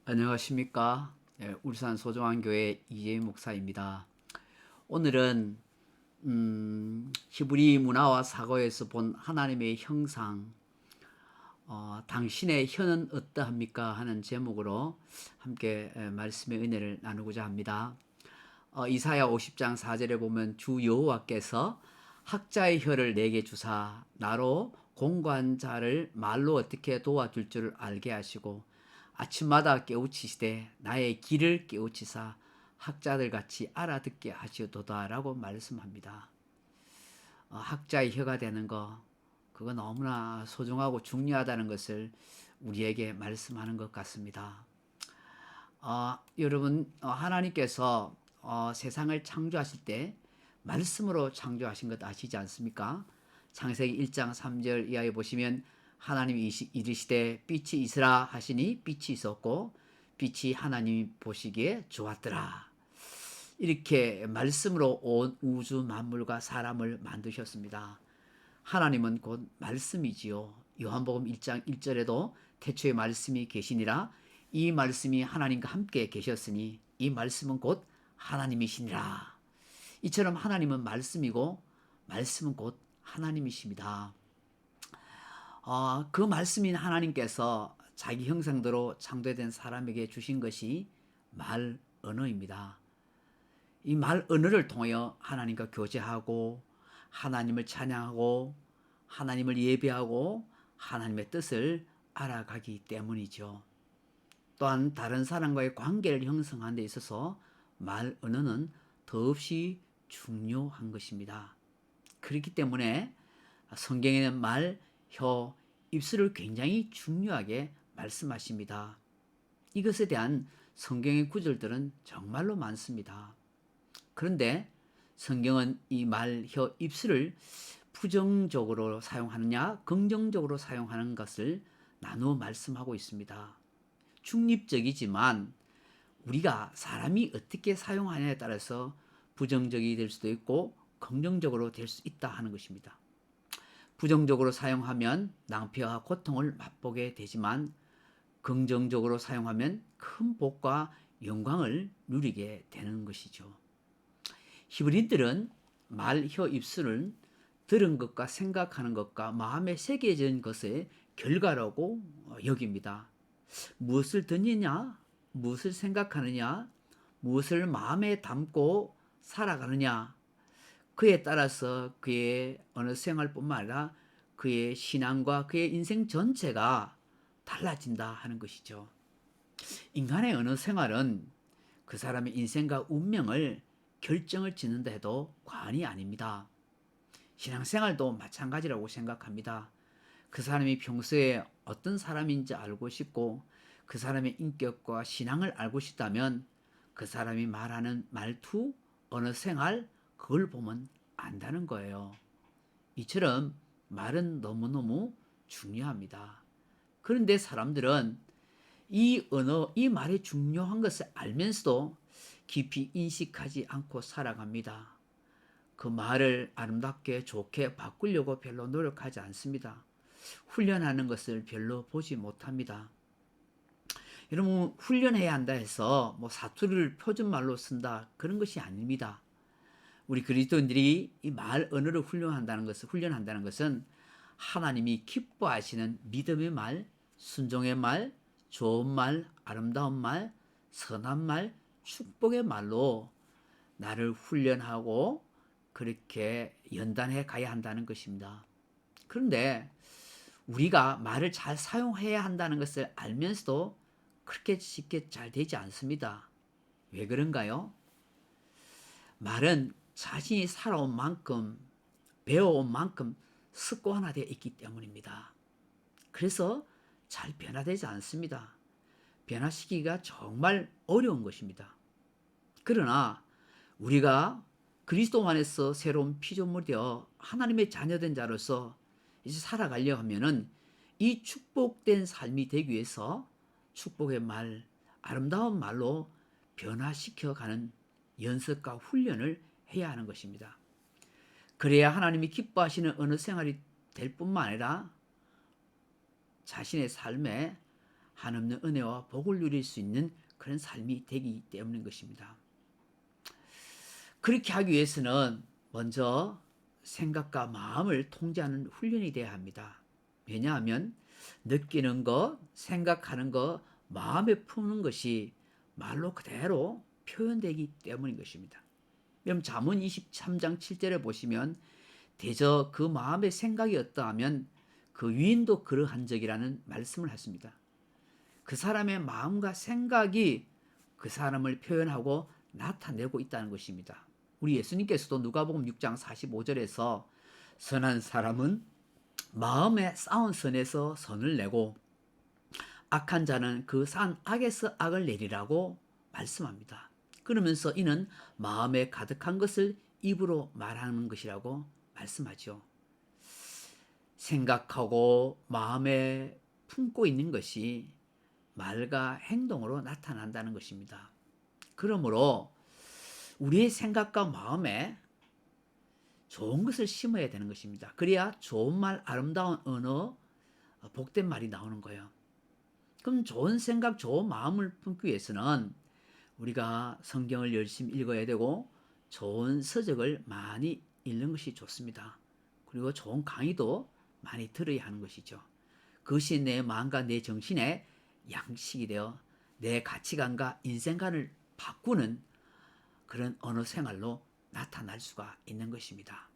안녕하십니까? 울산 소중한교회 이재희 목사입니다. 오늘은 히브리 문화와 사고에서 본 하나님의 형상, 당신의 혀는 어떠합니까? 하는 제목으로 함께 말씀의 은혜를 나누고자 합니다. 이사야 50장 4절에 보면 주 여호와께서 학자의 혀를 내게 주사 나로 공고한 자를 말로 어떻게 도와줄 줄을 알게 하시고 아침마다 깨우치시되 나의 길을 깨우치사 학자들 같이 알아듣게 하시도다라고 말씀합니다. 학자의 혀가 되는 거 그거 너무나 소중하고 중요하다는 것을 우리에게 말씀하는 것 같습니다. 여러분, 하나님께서 세상을 창조하실 때 말씀으로 창조하신 것 아시지 않습니까? 창세기 1장 3절 이하에 보시면 하나님이 이르시되 빛이 있으라 하시니 빛이 있었고 빛이 하나님이 보시기에 좋았더라. 이렇게 말씀으로 온 우주 만물과 사람을 만드셨습니다. 하나님은 곧 말씀이지요. 요한복음 1장 1절에도 태초에 말씀이 계시니라 이 말씀이 하나님과 함께 계셨으니 이 말씀은 곧 하나님이시니라. 이처럼 하나님은 말씀이고 말씀은 곧 하나님이십니다. 그 말씀인 하나님께서 자기 형상대로 창조된 사람에게 주신 것이 말 언어입니다. 이 말 언어를 통하여 하나님과 교제하고 하나님을 찬양하고 하나님을 예배하고 하나님의 뜻을 알아가기 때문이죠. 또한 다른 사람과의 관계를 형성하는 데 있어서 말 언어는 더없이 중요한 것입니다. 그렇기 때문에 성경에는 말, 혀, 입술을 굉장히 중요하게 말씀하십니다. 이것에 대한 성경의 구절들은 정말로 많습니다. 그런데 성경은 이 말, 혀, 입술을 부정적으로 사용하느냐, 긍정적으로 사용하는 것을 나누어 말씀하고 있습니다. 중립적이지만 우리가 사람이 어떻게 사용하냐에 따라서 부정적이 될 수도 있고 긍정적으로 될 수 있다 하는 것입니다. 부정적으로 사용하면 낭패와 고통을 맛보게 되지만 긍정적으로 사용하면 큰 복과 영광을 누리게 되는 것이죠. 히브리인들은 말, 혀, 입술은 들은 것과 생각하는 것과 마음에 새겨진 것의 결과라고 여깁니다. 무엇을 듣느냐, 무엇을 생각하느냐, 무엇을 마음에 담고 살아가느냐, 그에 따라서 그의 어느 생활뿐만 아니라 그의 신앙과 그의 인생 전체가 달라진다 하는 것이죠. 인간의 어느 생활은 그 사람의 인생과 운명을 결정을 짓는다 해도 과언이 아닙니다. 신앙생활도 마찬가지라고 생각합니다. 그 사람이 평소에 어떤 사람인지 알고 싶고 그 사람의 인격과 신앙을 알고 싶다면 그 사람이 말하는 말투, 어느 생활, 그걸 보면 안다는 거예요. 이처럼 말은 너무너무 중요합니다. 그런데 사람들은 이 언어, 이 말이 중요한 것을 알면서도 깊이 인식하지 않고 살아갑니다. 그 말을 아름답게 좋게 바꾸려고 별로 노력하지 않습니다. 훈련하는 것을 별로 보지 못합니다. 여러분, 훈련해야 한다 해서 뭐 사투리를 표준말로 쓴다 그런 것이 아닙니다. 우리 그리스도인들이 이 말 언어를 훈련한다는 것은 하나님이 기뻐하시는 믿음의 말, 순종의 말, 좋은 말, 아름다운 말, 선한 말, 축복의 말로 나를 훈련하고 그렇게 연단해 가야 한다는 것입니다. 그런데 우리가 말을 잘 사용해야 한다는 것을 알면서도 그렇게 쉽게 잘 되지 않습니다. 왜 그런가요? 말은 자신이 살아온 만큼, 배워온 만큼 습관화되어 있기 때문입니다. 그래서 잘 변화되지 않습니다. 변화시키기가 정말 어려운 것입니다. 그러나 우리가 그리스도 안에서 새로운 피조물이 되어 하나님의 자녀된 자로서 이제 살아가려 하면은 이 축복된 삶이 되기 위해서 축복의 말, 아름다운 말로 변화시켜가는 연습과 훈련을 해야 하는 것입니다. 그래야 하나님이 기뻐하시는 어느 생활이 될 뿐만 아니라 자신의 삶에 한없는 은혜와 복을 누릴 수 있는 그런 삶이 되기 때문인 것입니다. 그렇게 하기 위해서는 먼저 생각과 마음을 통제하는 훈련이 되어야 합니다. 왜냐하면 느끼는 것, 생각하는 것, 마음에 품는 것이 말로 그대로 표현되기 때문인 것입니다. 여러분 잠언 23장 7절에 보시면 대저 그 마음의 생각이 어떠하면 그 위인도 그러한 적이라는 말씀을 하십니다. 그 사람의 마음과 생각이 그 사람을 표현하고 나타내고 있다는 것입니다. 우리 예수님께서도 누가복음 6장 45절에서 선한 사람은 마음에 쌓은 선에서 선을 내고 악한 자는 그 쌓은 악에서 악을 내리라고 말씀합니다. 그러면서 이는 마음에 가득한 것을 입으로 말하는 것이라고 말씀하죠. 생각하고 마음에 품고 있는 것이 말과 행동으로 나타난다는 것입니다. 그러므로 우리의 생각과 마음에 좋은 것을 심어야 되는 것입니다. 그래야 좋은 말, 아름다운 언어, 복된 말이 나오는 거예요. 그럼 좋은 생각, 좋은 마음을 품기 위해서는 우리가 성경을 열심히 읽어야 되고 좋은 서적을 많이 읽는 것이 좋습니다. 그리고 좋은 강의도 많이 들어야 하는 것이죠. 그것이 내 마음과 내 정신의 양식이 되어 내 가치관과 인생관을 바꾸는 그런 언어 생활로 나타날 수가 있는 것입니다.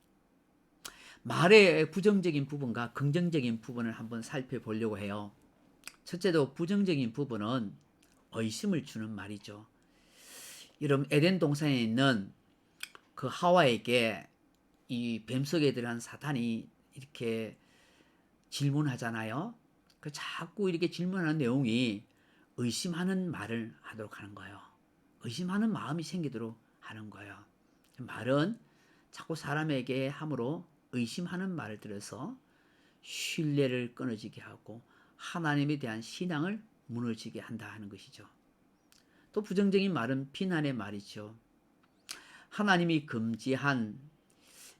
말의 부정적인 부분과 긍정적인 부분을 한번 살펴보려고 해요. 첫째로 부정적인 부분은 의심을 주는 말이죠. 여러분 에덴 동산에 있는 그 하와에게 이 뱀 속에 들어간 사탄이 이렇게 질문하잖아요. 그 자꾸 이렇게 질문하는 내용이 의심하는 말을 하도록 하는 거예요. 의심하는 마음이 생기도록 하는 거예요. 말은 자꾸 사람에게 함으로 의심하는 말을 들어서 신뢰를 끊어지게 하고 하나님에 대한 신앙을 무너지게 한다 하는 것이죠. 또 부정적인 말은 비난의 말이죠. 하나님이 금지한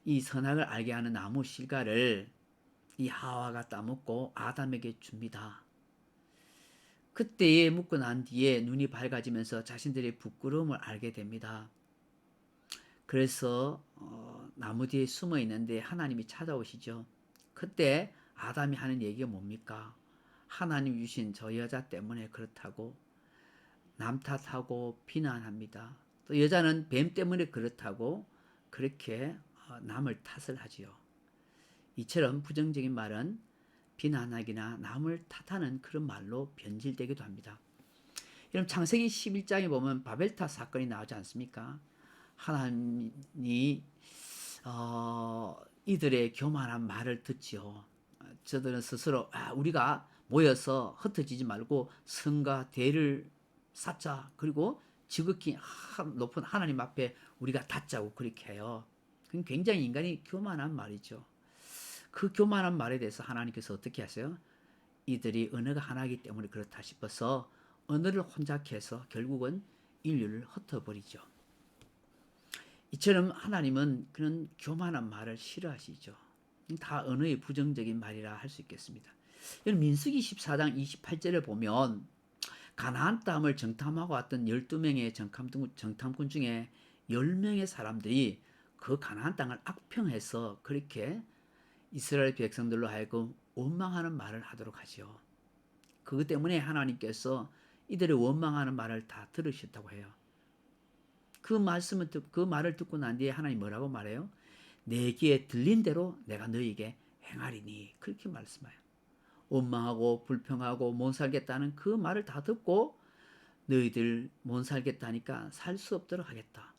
이 선악을 알게 하는 나무 실과를 이 하와가 따먹고 아담에게 줍니다. 그때에 묵고 난 뒤에 눈이 밝아지면서 자신들의 부끄러움을 알게 됩니다. 그래서 나무 뒤에 숨어 있는데 하나님이 찾아오시죠. 그때 아담이 하는 얘기가 뭡니까? 하나님 주신 저 여자 때문에 그렇다고 남 탓하고 비난합니다. 또 여자는 뱀 때문에 그렇다고 그렇게 남을 탓을 하지요. 이처럼 부정적인 말은 비난하기나 남을 탓하는 그런 말로 변질되기도 합니다. 여러분 창세기 11장에 보면 바벨탑 사건이 나오지 않습니까? 하나님이 이들의 교만한 말을 듣지요. 저들은 스스로 우리가 모여서 흩어지지 말고 성과 대를 쌓자. 그리고 지극히 높은 하나님 앞에 우리가 닿자고 그렇게 해요. 그건 굉장히 인간이 교만한 말이죠. 그 교만한 말에 대해서 하나님께서 어떻게 하세요? 이들이 언어가 하나이기 때문에 그렇다 싶어서 언어를 혼잡해서 결국은 인류를 흩어버리죠. 이처럼 하나님은 그런 교만한 말을 싫어하시죠. 다 언어의 부정적인 말이라 할 수 있겠습니다. 민수기 14장 28절을 보면 가나안 땅을 정탐하고 왔던 12명의 정탐꾼 중에 10명의 사람들이 그 가나안 땅을 악평해서 그렇게 이스라엘 백성들로 하여금 원망하는 말을 하도록 하죠. 그것 때문에 하나님께서 이들의 원망하는 말을 다 들으셨다고 해요. 그 말을 듣고 난 뒤에 하나님 뭐라고 말해요? 내 귀에 들린 대로 내가 너희에게 행하리니 그렇게 말씀해요. 원망하고 불평하고 못 살겠다는 그 말을 다 듣고 너희들 못 살겠다니까 살 수 없도록 하겠다.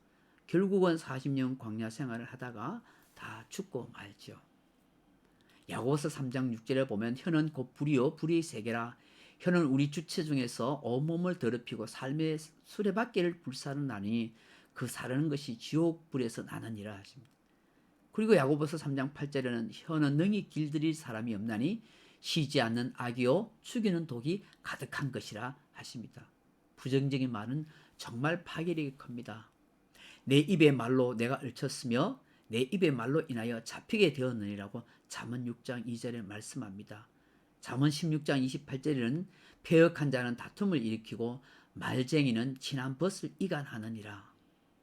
결국은 40년 광야 생활을 하다가 다 죽고 말죠. 야고보서 3장 6절에 보면 혀는 곧 불이요 불의 세계라. 혀는 우리 주체 중에서 온몸을 더럽히고 삶의 수레바퀴를 불사르나니 그 사르는 것이 지옥 불에서 나느니라 하십니다. 그리고 야고보서 3장 8절에는 혀는 능히 길들일 사람이 없나니 쉬지 않는 악이요 죽이는 독이 가득한 것이라 하십니다. 부정적인 말은 정말 파괴력이 큽니다. 내 입의 말로 내가 얽혔으며 내 입의 말로 인하여 잡히게 되었느니라고 잠언 6장 2절에 말씀합니다. 잠언 16장 28절에는 패역한 자는 다툼을 일으키고 말쟁이는 친한 벗을 이간하느니라.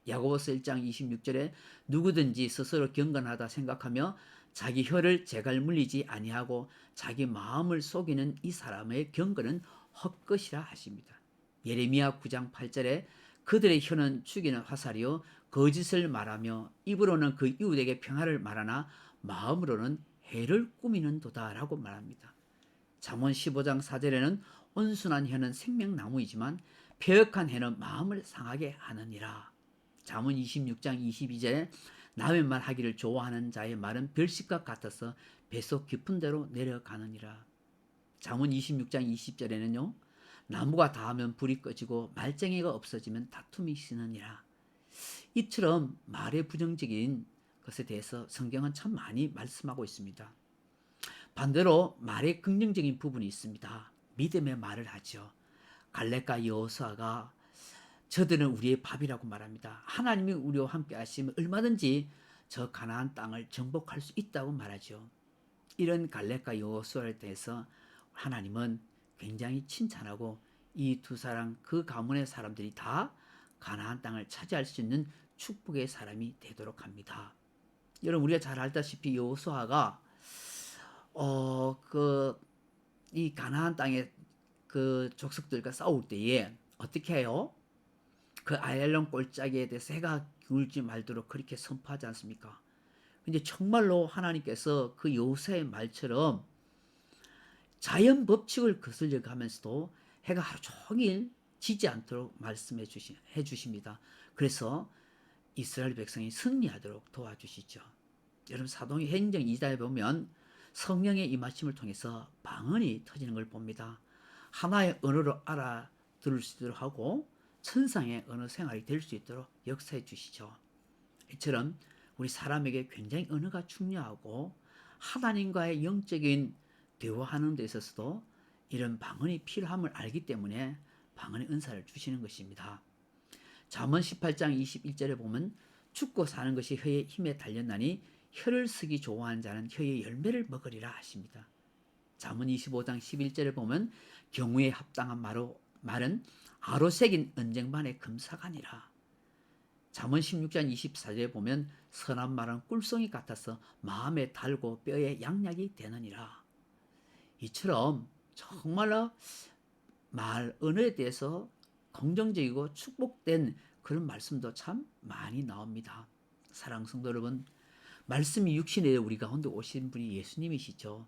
야고보서 1장 26절에 누구든지 스스로 경건하다 생각하며 자기 혀를 제갈 물리지 아니하고 자기 마음을 속이는 이 사람의 경건은 헛것이라 하십니다. 예레미야 9장 8절에 그들의 혀는 죽이는 화살이요 거짓을 말하며 입으로는 그 이웃에게 평화를 말하나 마음으로는 해를 꾸미는 도다라고 말합니다. 잠언 15장 4절에는 온순한 혀는 생명나무이지만 패역한 혀는 마음을 상하게 하느니라. 잠언 26장 22절에 남의 말 하기를 좋아하는 자의 말은 별식과 같아서 뱃속 깊은 데로 내려가느니라. 잠언 26장 20절에는요. 나무가 닿으면 불이 꺼지고 말쟁이가 없어지면 다툼이 시느니라. 이처럼 말의 부정적인 것에 대해서 성경은 참 많이 말씀하고 있습니다. 반대로 말의 긍정적인 부분이 있습니다. 믿음의 말을 하죠. 갈렙과 여호수아가 저들은 우리의 밥이라고 말합니다. 하나님이 우리와 함께 하시면 얼마든지 저 가나안 땅을 정복할 수 있다고 말하죠. 이런 갈렙과 여호수아에 대해서 하나님은 굉장히 칭찬하고 이 두 사람 그 가문의 사람들이 다 가나안 땅을 차지할 수 있는 축복의 사람이 되도록 합니다. 여러분 우리가 잘 알다시피 여호수아가 이 가나안 땅의 그 족속들과 싸울 때에 어떻게 해요? 그 아얄론 골짜기에 대해서 해가 기울지 말도록 그렇게 선포하지 않습니까? 근데 정말로 하나님께서 그 여호수아의 말처럼 자연 법칙을 거슬려 가면서도 해가 하루 종일 지지 않도록 말씀해 주십니다. 그래서 이스라엘 백성이 승리하도록 도와주시죠. 여러분 사도행 행전 2장에 보면 성령의 임하심을 통해서 방언이 터지는 걸 봅니다. 하나의 언어로 알아들을 수 있도록 하고 천상의 언어 생활이 될 수 있도록 역사해 주시죠. 이처럼 우리 사람에게 굉장히 언어가 중요하고 하나님과의 영적인 대화하는 데 있어서도 이런 방언이 필요함을 알기 때문에 방언의 은사를 주시는 것입니다. 잠언 18장 21절에 보면 죽고 사는 것이 혀의 힘에 달렸나니 혀를 쓰기 좋아하는 자는 혀의 열매를 먹으리라 하십니다. 잠언 25장 11절에 보면 경우에 합당한 말은 아로새긴 언쟁반의 금사가니라. 잠언 16장 24절에 보면 선한 말은 꿀송이 같아서 마음에 달고 뼈에 양약이 되느니라. 이처럼 정말로 말 언어에 대해서 긍정적이고 축복된 그런 말씀도 참 많이 나옵니다. 사랑하는 성도 여러분, 말씀이 육신에 우리 가운데 오신 분이 예수님이시죠.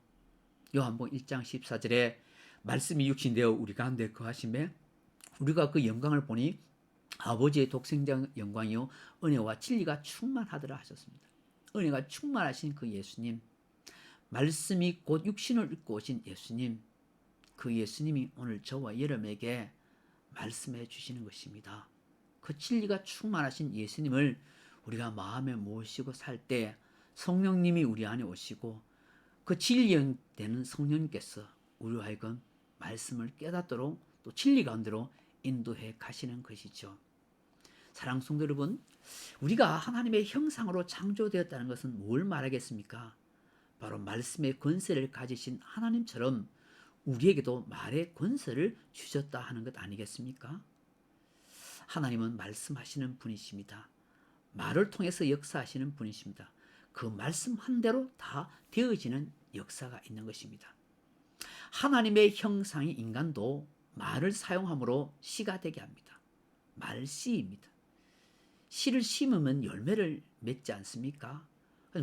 요한복음 1장 14절에 말씀이 육신 되어 우리 가운데 거하심에 우리가 그 영광을 보니 아버지의 독생자 영광이요 은혜와 진리가 충만하더라 하셨습니다. 은혜가 충만하신 그 예수님, 말씀이 곧 육신을 입고 오신 예수님, 그 예수님이 오늘 저와 여러분에게 말씀해 주시는 것입니다. 그 진리가 충만하신 예수님을 우리가 마음에 모시고 살 때 성령님이 우리 안에 오시고 그 진리 되는 성령님께서 우리와 하여금 말씀을 깨닫도록 또 진리 가운데로 인도해 가시는 것이죠. 사랑하는 성도 여러분, 우리가 하나님의 형상으로 창조되었다는 것은 뭘 말하겠습니까? 바로 말씀의 권세를 가지신 하나님처럼 우리에게도 말의 권세를 주셨다 하는 것 아니겠습니까? 하나님은 말씀하시는 분이십니다. 말을 통해서 역사하시는 분이십니다. 그 말씀 한 대로 다 되어지는 역사가 있는 것입니다. 하나님의 형상인 인간도 말을 사용함으로 씨가 되게 합니다. 말씨입니다. 씨를 심으면 열매를 맺지 않습니까?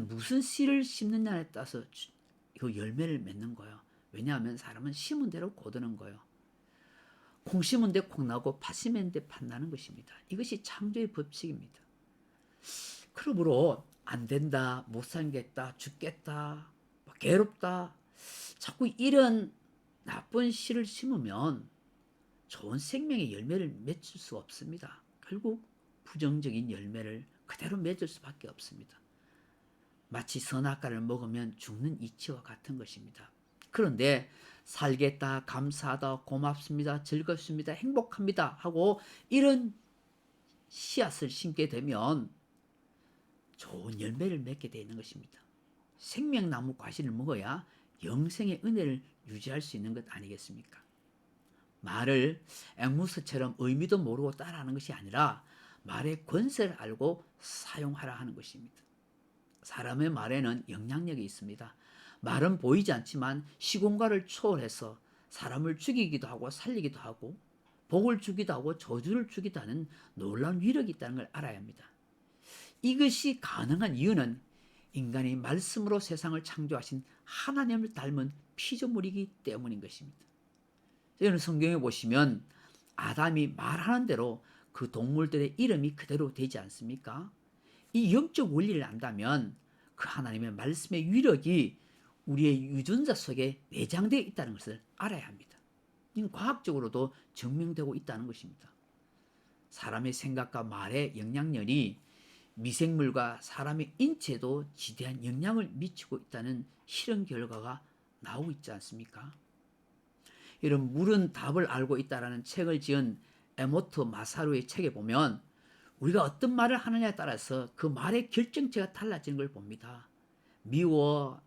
무슨 씨를 심느냐에 따라서 그 열매를 맺는 거예요. 왜냐하면 사람은 심은 대로 거두는 거예요. 콩 심은 데 콩 나고 팥 심은 데 팥 나는 것입니다. 이것이 창조의 법칙입니다. 그러므로 안 된다, 못 살겠다, 죽겠다, 괴롭다, 자꾸 이런 나쁜 씨를 심으면 좋은 생명의 열매를 맺을 수 없습니다. 결국 부정적인 열매를 그대로 맺을 수밖에 없습니다. 마치 선악과를 먹으면 죽는 이치와 같은 것입니다. 그런데 살겠다, 감사하다, 고맙습니다, 즐겁습니다, 행복합니다 하고 이런 씨앗을 심게 되면 좋은 열매를 맺게 되는 것입니다. 생명나무 과실을 먹어야 영생의 은혜를 유지할 수 있는 것 아니겠습니까? 말을 앵무새처럼 의미도 모르고 따라하는 것이 아니라 말의 권세를 알고 사용하라 하는 것입니다. 사람의 말에는 영향력이 있습니다. 말은 보이지 않지만 시공간을 초월해서 사람을 죽이기도 하고 살리기도 하고 복을 주기도 하고 저주를 주기도 하는 놀라운 위력이 있다는 걸 알아야 합니다. 이것이 가능한 이유는 인간이 말씀으로 세상을 창조하신 하나님을 닮은 피조물이기 때문인 것입니다. 여러분 성경에 보시면 아담이 말하는 대로 그 동물들의 이름이 그대로 되지 않습니까? 이 영적 원리를 안다면 그 하나님의 말씀의 위력이 우리의 유전자 속에 내장되어 있다는 것을 알아야 합니다. 이건 과학적으로도 증명되고 있다는 것입니다. 사람의 생각과 말의 영향력이 미생물과 사람의 인체에도 지대한 영향을 미치고 있다는 실험 결과가 나오고 있지 않습니까? 이런 물은 답을 알고 있다라는 책을 지은 에모토 마사루의 책에 보면 우리가 어떤 말을 하느냐에 따라서 그 말의 결정체가 달라지는 걸 봅니다. 미워,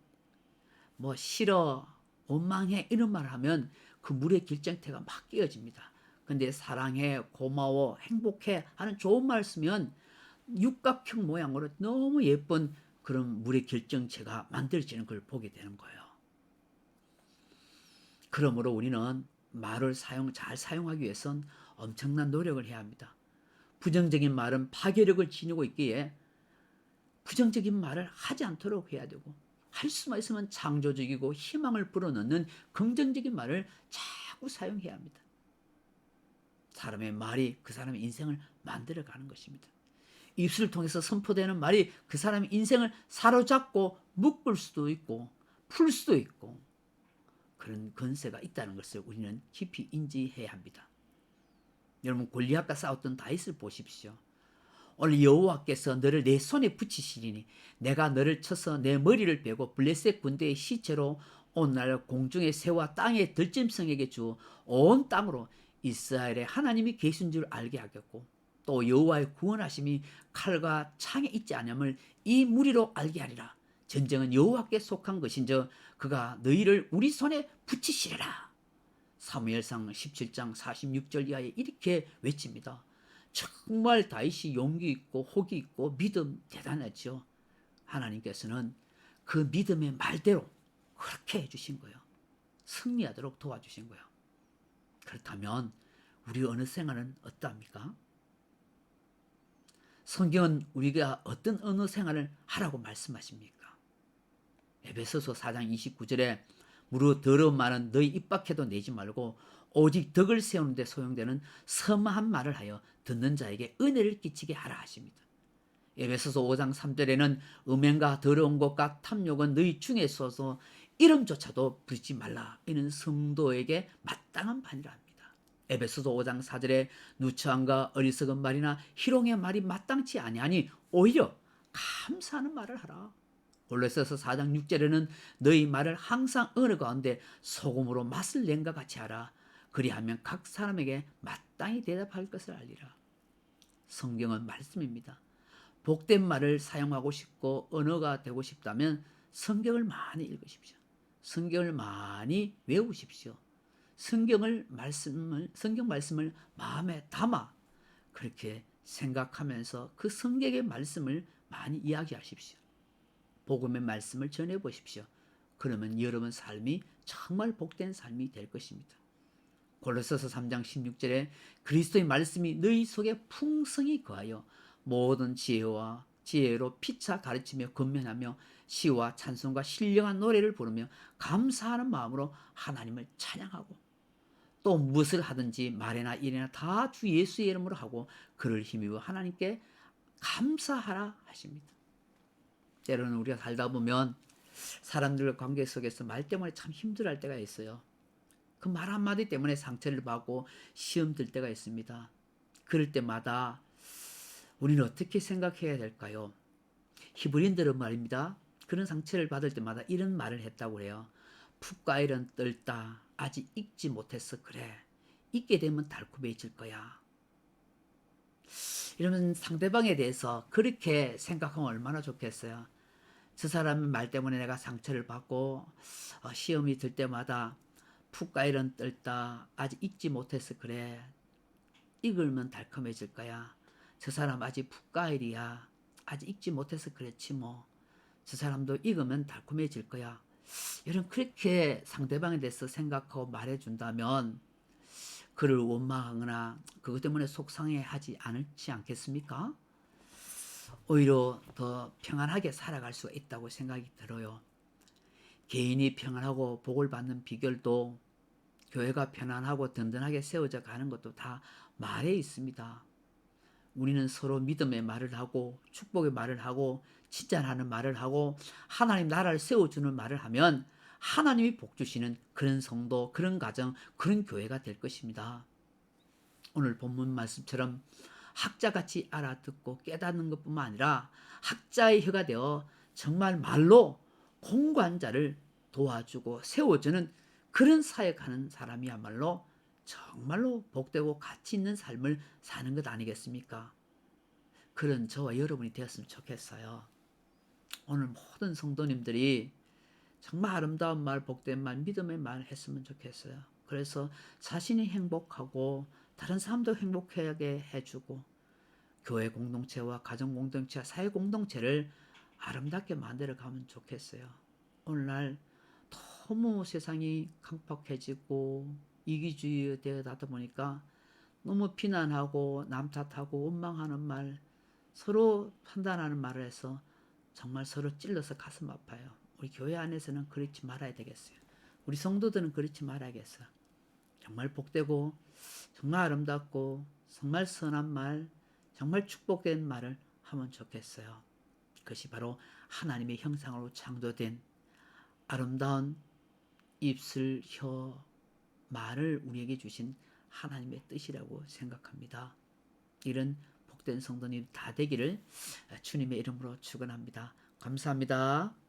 싫어, 원망해 이런 말을 하면 그 물의 결정체가 막 깨어집니다. 근데 사랑해, 고마워, 행복해 하는 좋은 말을 쓰면 육각형 모양으로 너무 예쁜 그런 물의 결정체가 만들어지는 걸 보게 되는 거예요. 그러므로 우리는 말을 잘 사용하기 위해서는 엄청난 노력을 해야 합니다. 부정적인 말은 파괴력을 지니고 있기에 부정적인 말을 하지 않도록 해야 되고 할 수만 있으면 창조적이고 희망을 불어넣는 긍정적인 말을 자꾸 사용해야 합니다. 사람의 말이 그 사람의 인생을 만들어가는 것입니다. 입술을 통해서 선포되는 말이 그 사람의 인생을 사로잡고 묶을 수도 있고 풀 수도 있고 그런 권세가 있다는 것을 우리는 깊이 인지해야 합니다. 여러분 골리앗과 싸웠던 다윗을 보십시오. 오늘 여호와께서 너를 내 손에 붙이시리니 내가 너를 쳐서 내 머리를 베고 블레셋 군대의 시체로 오늘날 공중의 새와 땅의 들짐승에게 주 온 땅으로 이스라엘의 하나님이 계신 줄 알게 하겠고 또 여호와의 구원하심이 칼과 창에 있지 않음을 이 무리로 알게 하리라. 전쟁은 여호와께 속한 것인저 그가 너희를 우리 손에 붙이시리라. 사무엘상 17장 46절 이하에 이렇게 외칩니다. 정말 다윗이 용기 있고 혹이 있고 믿음 대단했죠. 하나님께서는 그 믿음의 말대로 그렇게 해주신 거예요. 승리하도록 도와주신 거예요. 그렇다면 우리 어느 생활은 어떠합니까? 성경은 우리가 어떤 언어 생활을 하라고 말씀하십니까? 에베소서 4장 29절에 무릇 더러운 말은 너희 입 밖에도 내지 말고 오직 덕을 세우는 데 소용되는 섬한 말을 하여 듣는 자에게 은혜를 끼치게 하라 하십니다. 에베소서 5장 3절에는 음행과 더러운 것과 탐욕은 너희 중에 있어서 이름조차도 부르지 말라. 이는 성도에게 마땅한 반이라 합니다. 에베소서 5장 4절에 누추함과 어리석은 말이나 희롱의 말이 마땅치 아니하니 오히려 감사하는 말을 하라. 골로새서 4장 6절에는 너희 말을 항상 언어 가운데 소금으로 맛을 낸과 같이 하라. 그리하면 각 사람에게 마땅히 대답할 것을 알리라. 성경은 말씀입니다. 복된 말을 사용하고 싶고 언어가 되고 싶다면 성경을 많이 읽으십시오. 성경을 많이 외우십시오. 성경 말씀을 마음에 담아 그렇게 생각하면서 그 성경의 말씀을 많이 이야기하십시오. 복음의 말씀을 전해보십시오. 그러면 여러분 삶이 정말 복된 삶이 될 것입니다. 골로새서 3장 16절에 그리스도의 말씀이 너희 속에 풍성히 거하여 모든 지혜로 피차 가르치며 권면하며 시와 찬송과 신령한 노래를 부르며 감사하는 마음으로 하나님을 찬양하고 또 무엇을 하든지 말이나 일이나 다 주 예수의 이름으로 하고 그를 힘입어 하나님께 감사하라 하십니다. 때로는 우리가 살다 보면 사람들과 관계 속에서 말 때문에 참 힘들어할 때가 있어요. 그 말 한마디 때문에 상처를 받고 시험 들 때가 있습니다. 그럴 때마다 우리는 어떻게 생각해야 될까요? 히브리인들은 말입니다. 그런 상처를 받을 때마다 이런 말을 했다고 해요. 풋과일은 뜰다. 아직 익지 못해서 그래. 익게 되면 달콤해질 거야. 이러면 상대방에 대해서 그렇게 생각하면 얼마나 좋겠어요. 저 사람 말 때문에 내가 상처를 받고 시험이 들 때마다 풋가이런 떨다 아직 익지 못해서 그래. 익으면 달콤해질 거야. 저 사람 아직 풋가일이야. 아직 익지 못해서 그렇지 뭐. 저 사람도 익으면 달콤해질 거야. 이런 그렇게 상대방에 대해서 생각하고 말해준다면 그를 원망하거나 그것 때문에 속상해하지 않지 않겠습니까? 오히려 더 평안하게 살아갈 수가 있다고 생각이 들어요. 개인이 평안하고 복을 받는 비결도 교회가 편안하고 든든하게 세워져 가는 것도 다 말에 있습니다. 우리는 서로 믿음의 말을 하고 축복의 말을 하고 칭찬하는 말을 하고 하나님 나라를 세워주는 말을 하면 하나님이 복 주시는 그런 성도, 그런 가정, 그런 교회가 될 것입니다. 오늘 본문 말씀처럼 학자같이 알아듣고 깨닫는 것뿐만 아니라 학자의 혀가 되어 정말 말로 공관자를 도와주고 세워주는 그런 사역하는 사람이야말로 정말로 복되고 가치 있는 삶을 사는 것 아니겠습니까? 그런 저와 여러분이 되었으면 좋겠어요. 오늘 모든 성도님들이 정말 아름다운 말, 복된 말, 믿음의 말 했으면 좋겠어요. 그래서 자신이 행복하고 다른 사람도 행복하게 해주고 교회 공동체와 가정 공동체와 사회 공동체를 아름답게 만들어 가면 좋겠어요. 오늘날 너무 세상이 강팍해지고 이기주의 되다 보니까 너무 비난하고 남 탓하고 원망하는 말, 서로 판단하는 말을 해서 정말 서로 찔러서 가슴 아파요. 우리 교회 안에서는 그렇지 말아야 되겠어요. 우리 성도들은 그렇지 말아야겠어요. 정말 복되고 정말 아름답고 정말 선한 말, 정말 축복된 말을 하면 좋겠어요. 그것이 바로 하나님의 형상으로 창조된 아름다운 입술, 혀, 말을 우리에게 주신 하나님의 뜻이라고 생각합니다. 이런 복된 성도님 다 되기를 주님의 이름으로 축원합니다. 감사합니다.